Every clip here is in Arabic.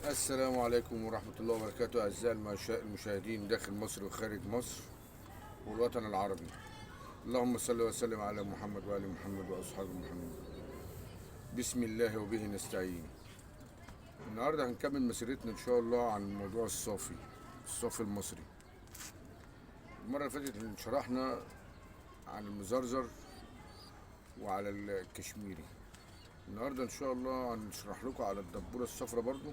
السلام عليكم ورحمة الله وبركاته أعزائي المشاهدين داخل مصر وخارج مصر والوطن العربي. اللهم صل وسلم على محمد وآل محمد وأصحاب محمد. بسم الله وبه نستعين. النهاردة هنكمل مسيرتنا إن شاء الله عن موضوع الصافي المصري. المرة اللي فاتت شرحنا عن المزرزر وعلى الكشميري. النهاردة إن شاء الله هنشرح لكم على الدبورة الصفرا برضو،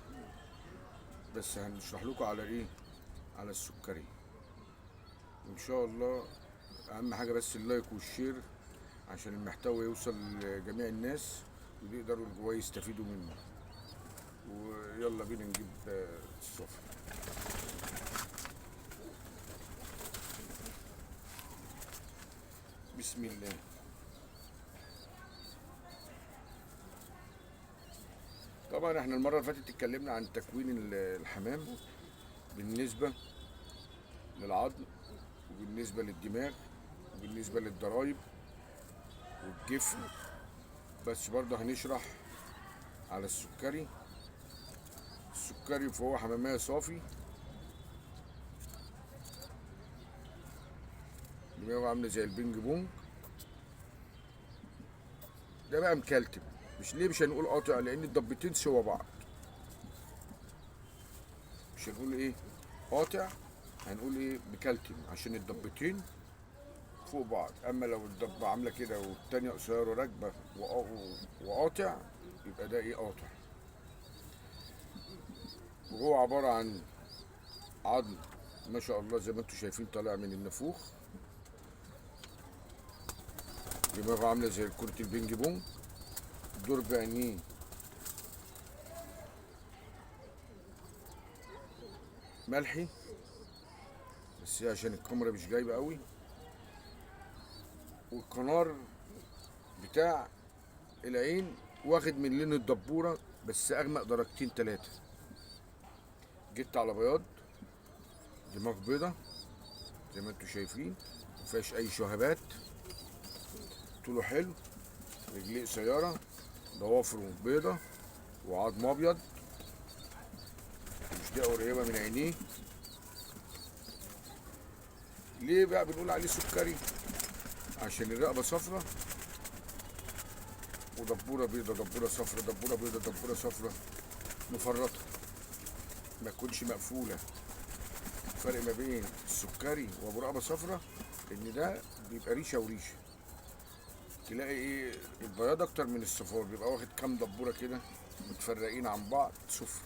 بس هنشرح لكم على إيه؟ على السكري. وان شاء الله اهم حاجه بس اللايك والشير عشان المحتوى يوصل لجميع الناس ويقدروا جواه يستفيدوا منه. ويلا بينا نجيب الصفر. بسم الله. طبعا احنا المره اللي فاتت اتكلمنا عن تكوين الحمام بالنسبه للعظم وبالنسبه للدماغ وبالنسبه للضرايب والجفن، بس برضه هنشرح على السكري. فهو حمامية صافي، دماغه عاملة زي البينج بونج. ده بقى مكلتم، مش هنقول قاطع لأن الضبتين سوا بعض. مش هنقول ايه قاطع، هنقول ايه مكلتم عشان الضبتين فوق بعض. اما لو الضبة عاملة كده والتانية قصيرة راكبة وقاطع يبقى ده ايه قاطع. وهو عبارة عن عظم ما شاء الله زي ما انتم شايفين طالع من النافوخ. دماغه عامله زي كرة البينج بونج. دور بعينيه ملحي، بس هي عشان الكاميرا مش جايبه قوي. والقنار بتاع العين واخد من لون الدبوره بس اغمق درجتين تلاتة. جيت على بياض، دماغ بيضه زي ما انتم شايفين، مفيهاش اي شهبات. طوله حلو، رجليه قصيره، ضوافره بيضه وعظم ابيض. مش دي قريبه من عينيه. ليه بقى بنقول عليه سكري؟ عشان الرقبه صفرة ودبوره بيضه، دبوره صفرة، دبوره بيضه، دبوره صفرة مفرطه، ما تكونش مقفوله. الفرق ما بين السكري وابو رقبه صفرة ان ده بيبقى ريشه وريشه. تلاقي ايه البياض اكتر من الصفار، بيبقى واخد كام دبوره كده متفرقين عن بعض صفر.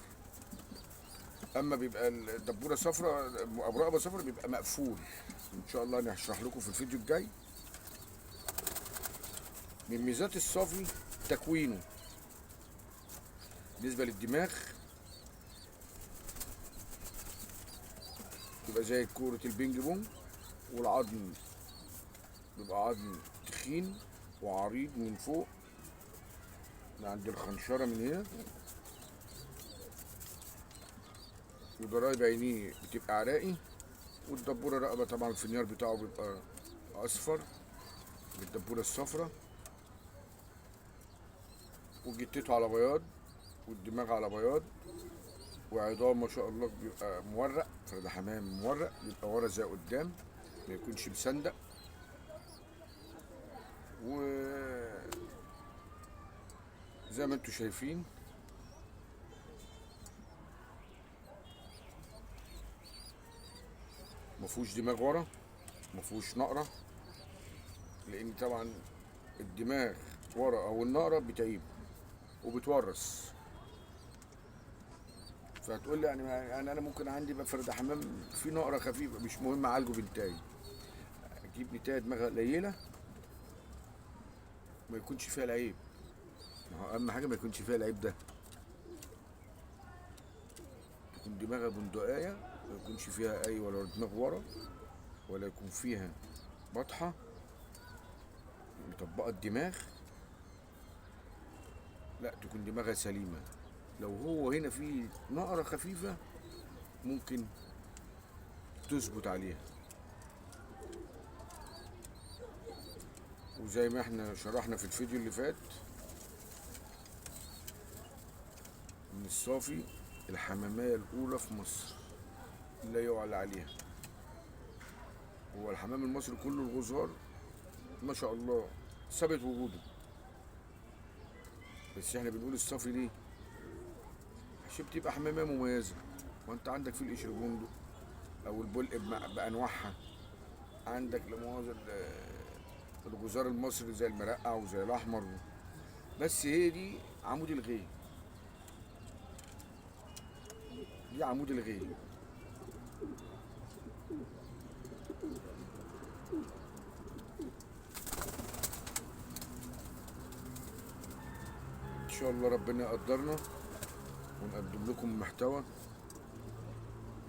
اما بيبقى الدبوره صفرة ابو رقبه صفرة بيبقى مقفول. ان شاء الله انا هشرح لكم في الفيديو الجاي. من ميزات الصافي تكوينه. بالنسبه للدماغ بيبقى زي كورة البينج بونج، والعظم بيبقى عظم تخين وعريض من فوق من عند الخنشرة من هنا. وضرايب عينيه بتبقى عراقي. والدبورة رقبة طبعا الفنيار بتاعه بيبقى أصفر بالدبورة الصفرة. وجتته على بياض والدماغ على بياض. وعظام ما شاء الله بيبقى مورق، فرد حمام مورق بيبقى ورا زي قدام، ما يكونش مسندق. وزي ما انتم شايفين مفهوش دماغ ورا، مفهوش نقرة، لأن طبعا الدماغ ورا أو النقرة بتعيب وبتورث. فهتقول لي يعني أنا ممكن عندي بقى فرد حمام في نقرة خفيفة، مش مهم أعالجه بنتاي. أجيب نتاية دماغها قليلة ما يكونش فيها العيب. ما هو أهم حاجة ما يكونش فيها العيب ده، تكون دماغها بندقية، ما يكونش فيها أي ولا دماغ ورا، ولا يكون فيها بطحة مطبقة الدماغ. لا، تكون دماغها سليمة. لو هو هنا في نقرة خفيفة ممكن تثبت عليها. وزي ما احنا شرحنا في الفيديو اللي فات ان الصافي الحمامية الأولى في مصر لا يعلى عليها. هو الحمام المصري كله الغزار ما شاء الله ثبت وجوده، بس احنا بنقول الصافي ليه؟ عشان بتبقى حمامية مميزة. وانت عندك في القشر بندق او البلق بانواعها، عندك لمؤاخذة الغزار المصري زي المرقع وزي الاحمر. بس هي دي عمود الغي، دي عمود الغي. ان شاء الله ربنا يقدرنا ونقدم لكم محتوى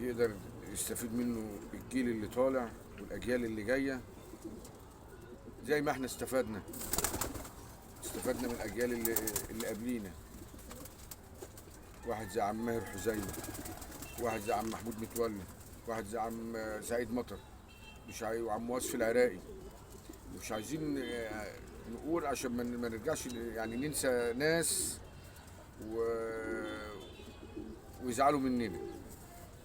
يقدر يستفيد منه الجيل اللي طالع والاجيال اللي جايه، زي ما احنا استفدنا من الاجيال اللي قبلينا. واحد زي عم ماهر حزيمه، واحد زي عم محمود متولي، واحد زي عم سعيد مطر، وعم وصفي العراقي. مش عايزين نقول عشان ما نرجعش يعني ننسى ناس و... ويزعلوا مننا.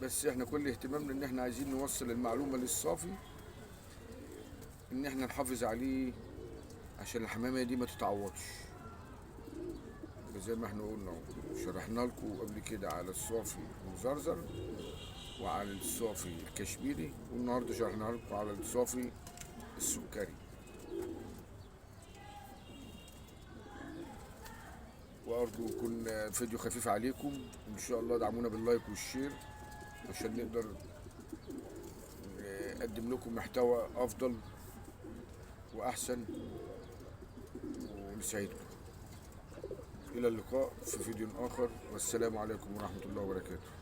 بس احنا كل اهتمامنا ان احنا عايزين نوصل المعلومة للصافي، ان احنا نحافظ عليه عشان الحمامية دي ما تتعوضش. زي ما احنا قلنا شرحنا لكم قبل كده على الصافي المزرزر وعلى الصافي الكشميري، والنهارده شرحنا لكم على الصافي السكري. وأرجو يكون فيديو خفيف عليكم. إن شاء الله دعمونا باللايك والشير عشان نقدر نقدم لكم محتوى أفضل وأحسن ونسعدكم. إلى اللقاء في فيديو آخر، والسلام عليكم ورحمة الله وبركاته.